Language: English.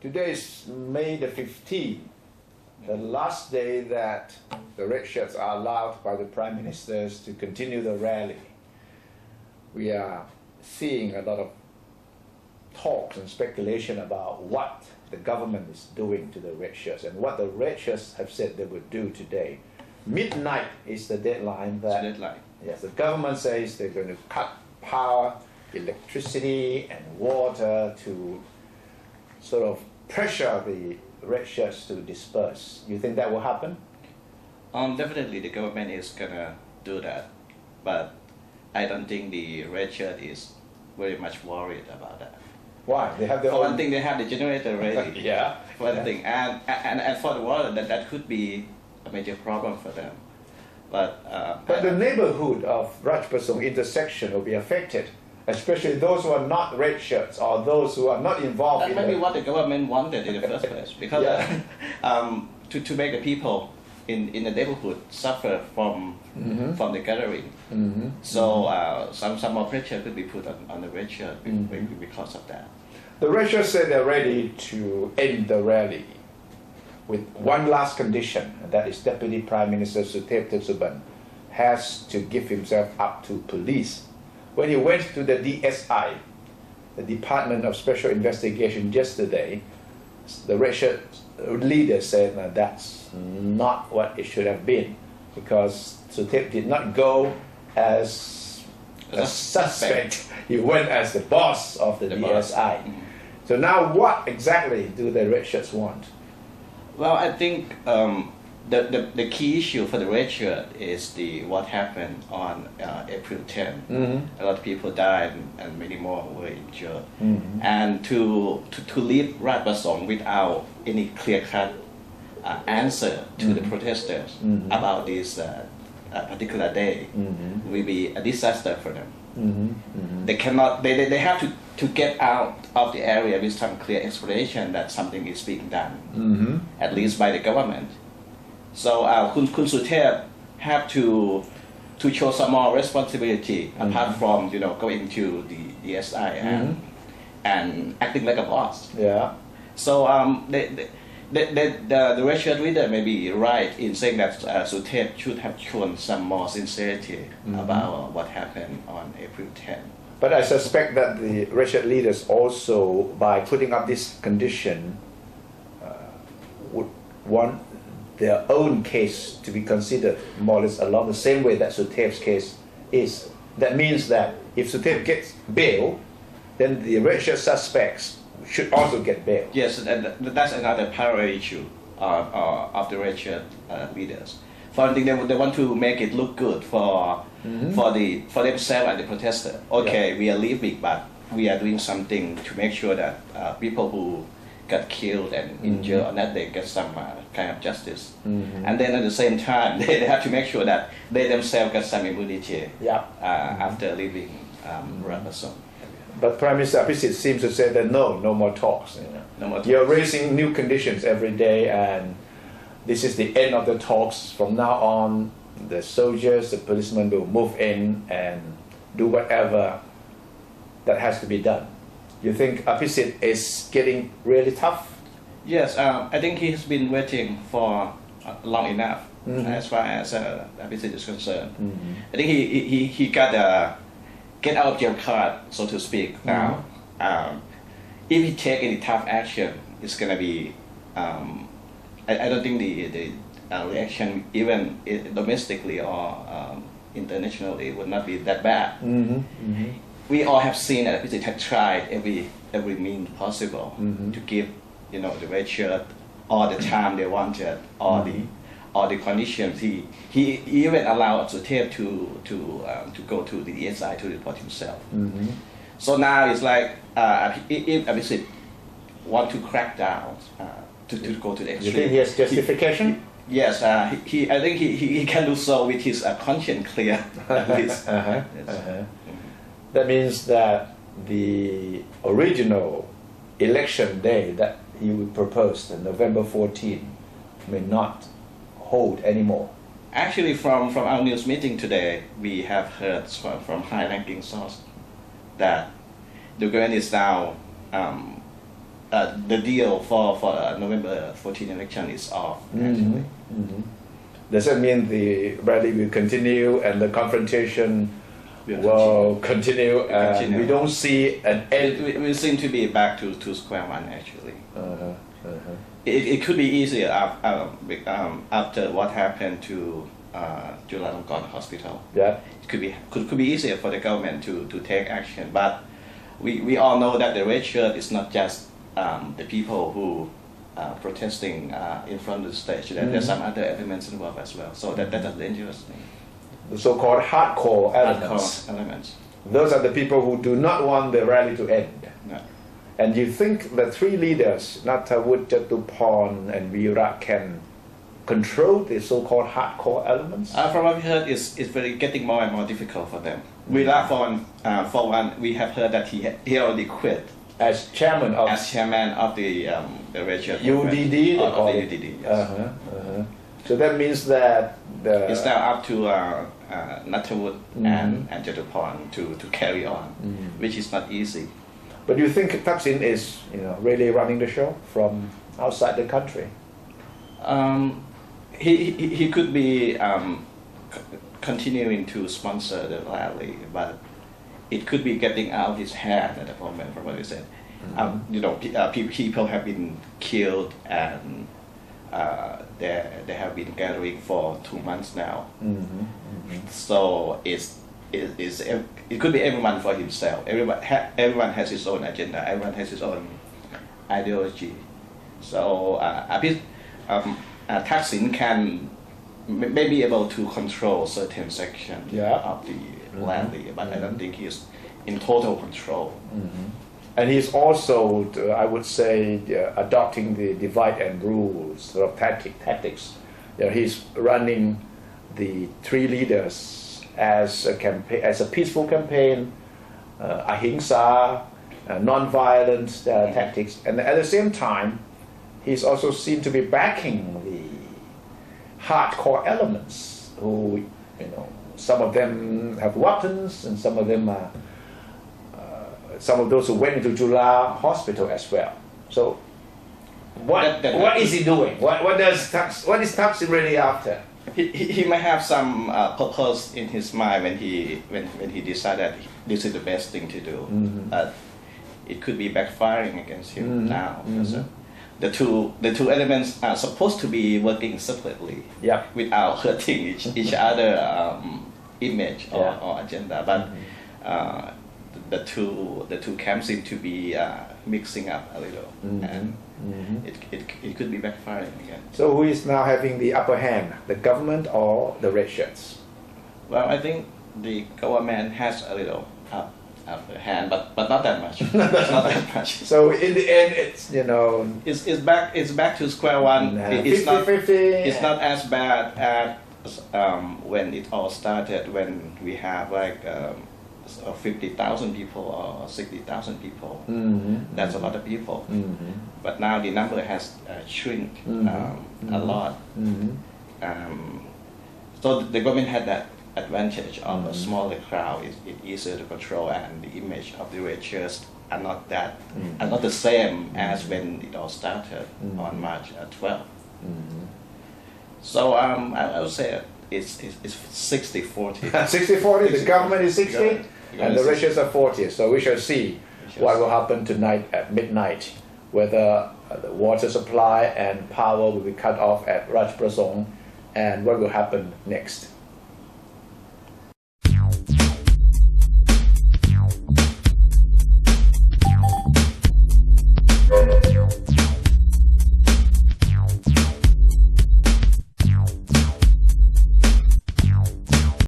Today is May the 15th, the last day that the red shirts are allowed by the prime ministers to continue the rally. We are seeing a lot of talks and speculation about what the government is doing to the red shirts and what the red shirts have said they would do today. Midnight is the deadline that yes, the government says they're going to cut power, electricity and water to sort of pressure the red shirts to disperse. You think that will happen? Definitely the government is gonna do that, but I don't think the red shirt is very much worried about that. Why? They have their For own... one thing, they have the generator ready. Yeah. For one thing, and for the water, that could be a major problem for them. But the neighborhood of Rajpasong intersection will be affected, especially those who are not red shirts or those who are not involved in that may be what the government wanted in the first place, because to make the people in the neighborhood suffer from the gathering. So some more pressure could be put on the red shirt because of that. The red shirts say they're ready to end the rally with one last condition, and that is Deputy Prime Minister Suthep Thavisin has to give himself up to police. When he went to the DSI, the Department of Special Investigation, yesterday, the red shirt leader said that's not what it should have been, because Suthep did not go as a suspect. He went as the boss of the DSI. So now what exactly do the red shirts want? Well, I think the key issue for the red shirt is what happened on April 10. A lot of people died and many more were injured. And to leave Rajpasong without any clear-cut answer to the protesters about this particular day will be a disaster for them. They cannot. They have to get out of the area with some clear explanation that something is being done, at least by the government. So Kun Suthep have to show some more responsibility apart from going to the DSI and acting like a boss. Yeah. So the red shirt leader may be right in saying that Suthep should have shown some more sincerity about what happened on April 10. But I suspect that the red shirt leaders also, by putting up this condition, would want their own case to be considered more or less along the same way that Suthep's case is. That means that if Suthep gets bail, then the red shirt suspects should also get bail. Yes, and that's another parallel issue of the red shirt leaders. For one thing, they want to make it look good for themselves and the protester. Okay, we are leaving, but we are doing something to make sure that people who got killed and injured on that day get some kind of justice. And then at the same time, they have to make sure that they themselves get some immunity after leaving Rajpasong. But Prime Minister Abhisit seems to say that no more talks. No more talks. You're raising new conditions every day, and this is the end of the talks. From now on, the soldiers, the policemen will move in and do whatever that has to be done. You think Abhisit is getting really tough? Yes, I think he's been waiting for long enough as far as Abhisit is concerned. I think he got a get out of jail card, so to speak, now. If he take any tough action, it's going to be, I don't think the reaction, even domestically or internationally, would not be that bad. We all have seen that Abhisit had tried every means possible to give the red shirt all the time they wanted, all the conditions. He even allowed Suthep to go to the DSI to report himself. So now it's like if Abhisit want to crack down to go to the extreme. You think he has justification? Yes, I think he can do so with his conscience clear. That means that the original election day that he would propose, the November 14, may not hold anymore. Actually, from our news meeting today, we have heard from high-ranking sources that the government is now the deal for November 14 election is off. Actually. Does that mean the rally will continue and the confrontation Will will continue, and continue. we don't see an end? We seem to be back to square one actually. It could be easier after what happened to Chulalongkorn Hospital. Yeah. It could be easier for the government to take action, but we all know that the red shirt is not just the people who are protesting in front of the stage. There's some other elements involved as well. So that's a dangerous thing. The so-called hardcore elements. Hardcore elements. Those are the people who do not want the rally to end. No. And you think the three leaders, Natawut, Jatuporn, and Vira, can control the so-called hardcore elements? From what we heard, it's getting more and more difficult for them. Vira, for one, we have heard that he already quit As chairman of the red shirt UDD? of the UDD. Yes. So that means that It's now up to Natawut and Jatuporn to carry on, which is not easy. But do you think Thaksin is, really running the show from outside the country? He could be continuing to sponsor the rally, but it could be getting out of his hand at the moment, from what we said. People have been killed, and they have been gathering for 2 months now. So it could be everyone for himself. Everyone has his own agenda. Everyone has his own ideology. So Thaksin can may be able to control certain sections of the rally, but I don't think he's in total control. And he's also, I would say, adopting the divide and rule sort of tactics. He's running the three leaders as a campaign, as a peaceful campaign, ahimsa, non-violent tactics, and at the same time, he's also seen to be backing the hardcore elements who, some of them have weapons, and some of them are. Some of those who went into Jula Hospital as well. So, what is he doing? What is Thaksin really after? He might have some purpose in his mind when he decided this is the best thing to do. But it could be backfiring against him now. Because, the two elements are supposed to be working separately without hurting each other image or agenda. But the two camps seem to be mixing up a little, and it could be backfiring again. So who is now having the upper hand, the government or the red shirts? Well, I think the government has a little upper hand, but not that much. Not that much. So in the end, it's it's back to square one. It's 50-50. It's not as bad as when it all started, when we have like 50,000 people or 60,000 people. That's a lot of people. But now the number has shrunk a lot. So the government had that advantage of a smaller crowd. It's easier to control, and the image of the red shirts are not the same as when it all started on March 12th. So I would say it's 60-40. 60-40. The government is 60. And the red shirts are 40, so we shall see what will happen tonight at midnight, whether the water supply and power will be cut off at Rajprasong, and what will happen next.